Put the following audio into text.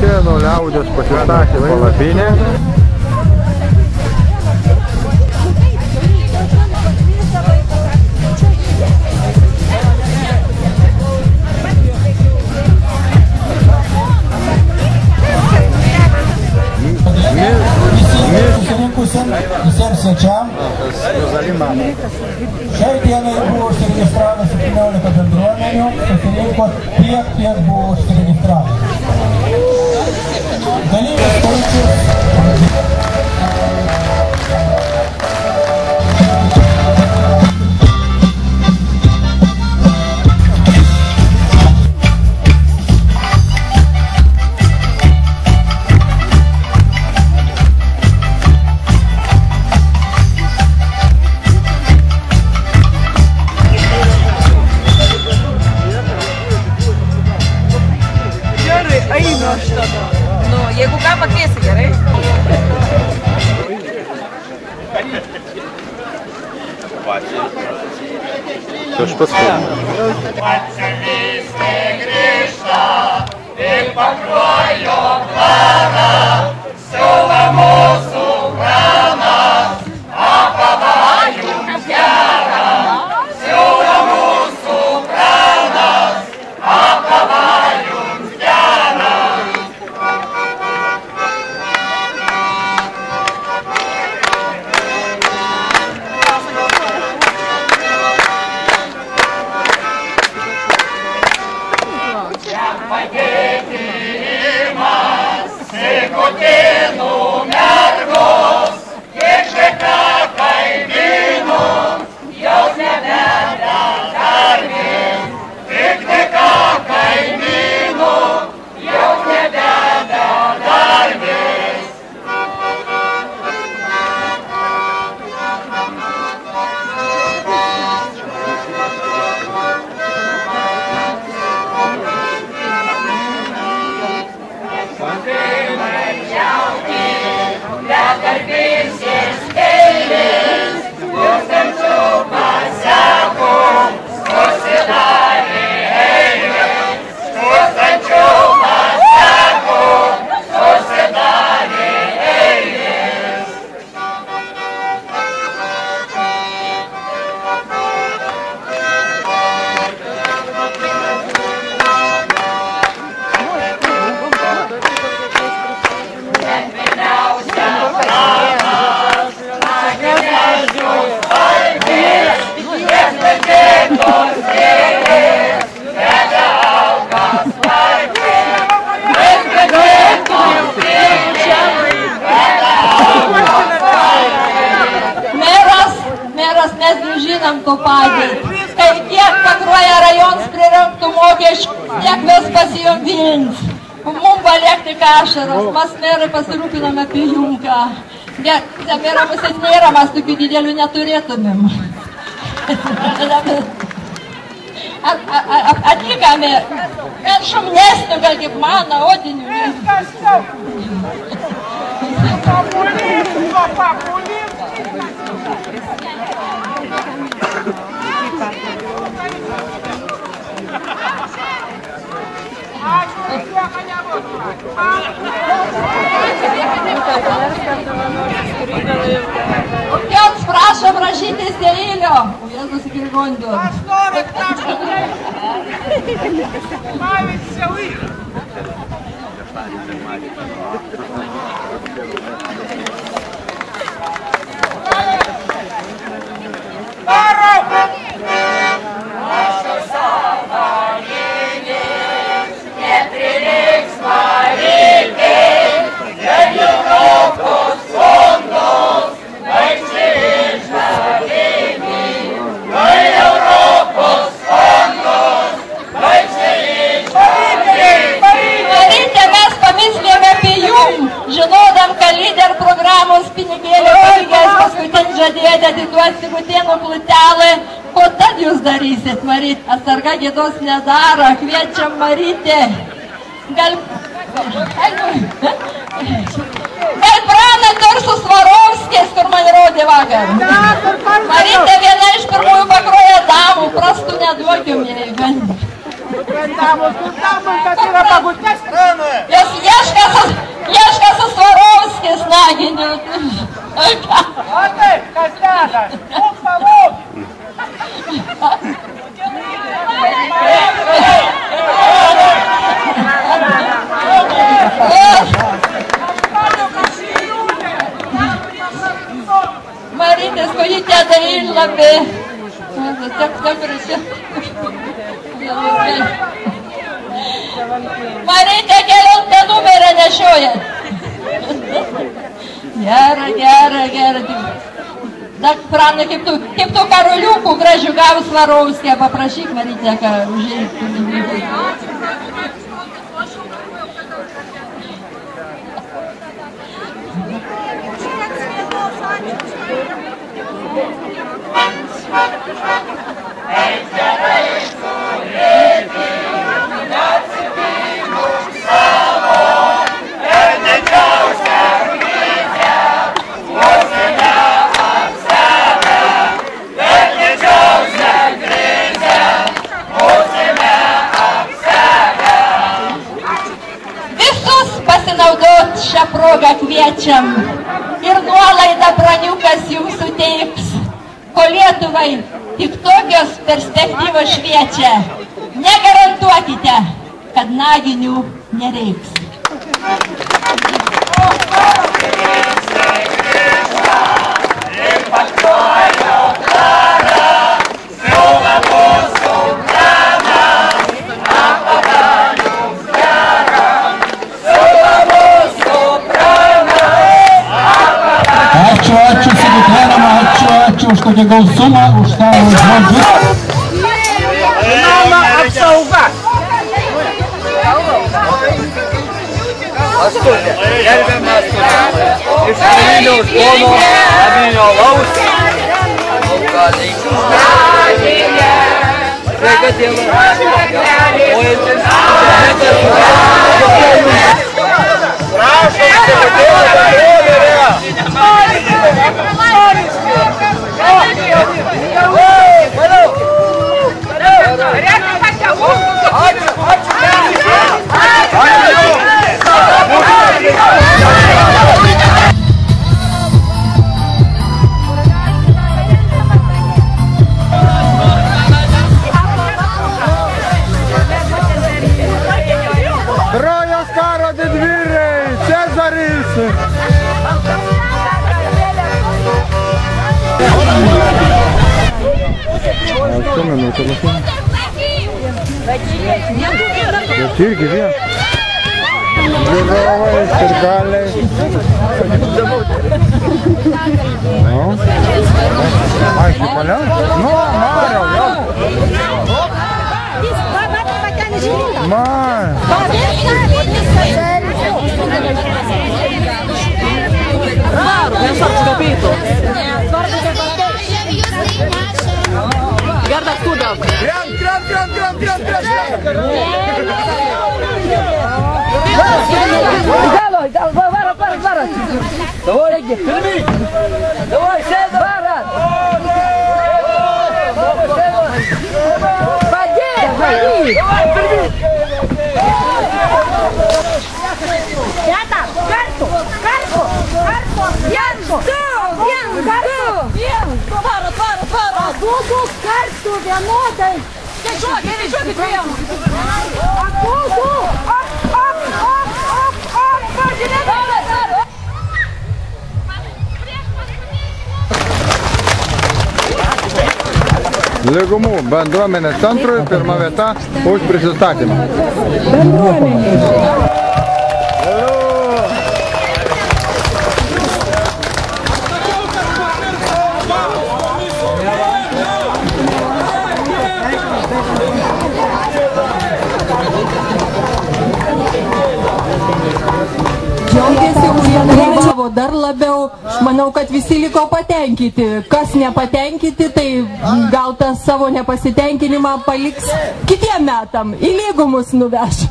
Rusėnų liaudės pasistatė palapinę. Visiems svečiam. Šiai dienai buvo užsiregistravę 17 bendruomenių, susirinko tiek buvo užsiregistravę. Dalyvių skaičius. Jeigu ką pakviesi, gerai? Aš paskui. Atsivysti grįžta ir pakruojo planą, siūla mūsų pranas, apava jums gera. Siūla mūsų pranas, apava jums gera. Sikutinų mergos, kiek žeka kaimynų, jos nebeda darbės. Tik dėka kaimynų, jos nebeda darbės. Darbėsies keilis, tūkstančių pasakų, susidarė eilės. Tūkstančių pasakų, susidarė eilės. Meras, mes žinom to padėtį. Kai kiek Pakruojo rajonas pririnktų mokesčių, tiek mes pasijom Vilnius. Mums paliek tik ašaros, mes merai pasirūpiname apie jumką. Mera pusės nėra, mes tokių didelių neturėtumėm. Atlikame gan šumnesnių, gal kaip mano, odinių. Jums prašom rašytis eilio. O Jėzus Grigondų. Aš noriu žinodam, kad lyder programos pinigėlio patikės paskutinį žadėjote atiduoti Sigutėnų plutelį. Ko tad jūs darysit, Marytė? Atsarga gėdos nedaro, kviečiam Marytė. Gal Pranat ir su Svarovskės, kur man rodė vakar. Marytė viena iš pirmųjų Pakruojo damų, prastų neduokim jai. Jos ieška Leškas Svarovskis naginiu. Matai, kas dedas? Mums pavog! Marytė skojytė dailapė. Marytė keliontę numerę nešioja. Gera. Dak, Pranai, kaip tu karoliukų gražių gavus Svarovskė, paprašyk Marytę, ką užėjtų. Pasinaudot šią progą kviečiam ir nuolaidą Braniukas jums suteiks, ko Lietuvai tik tokios perspektyvos šviečia. Negarantuokite, kad naginių nereiks. Ačiū, Sigutėnam, ačiū už tokį gausumą, už savo žodžius. Mama apsauga! Astutė, gerbiame Astutė. Iš Vilniaus pono Avinio Laus. Sveika, tėvai. Trojos karo didvyriai, Cezaris. Atsimenu, telefonu. Bet irgi vien. Žiūrovai, sirgaliai. Nu. Aišku, paliau? Nu, Mariau, jau. Man. Nesvarbu, kapito. Guarda tudo. Крям! Зараз. Давай, Фермин. Давай, Зараз. Ходи. Давай, Фермин. Ребята, карту. Пара. Dudu kartu vienodai. Skaičiuokit vėl. Dudu. Lygumų bendruomenės centrui pirma vieta už prisistatymą. Džiaugiasi, kurie dalyvavo dar labiau. Manau, kad visi liko patenkinti. Kas nepatenkinti, tai gal tą savo nepasitenkinimą paliks kitiem metam. Į lygumus nuveš.